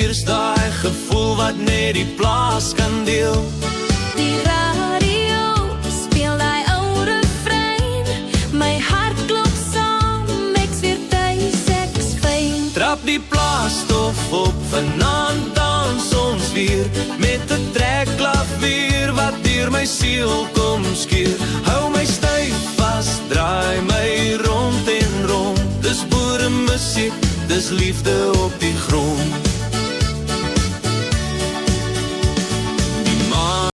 Hier's daai gevoel wat net die plaas kan deel. Die radio speel die ou refrein. My hart klop saam, ek's weer tuis, ek's fyn. Trap die plaasstof op, vanaand dans ons weer, met 'n trekklavier wat deur my siel kom skeer. Hou my styf vas, draai my rond en rond. Dis boeremusiek, dis liefde op die grond.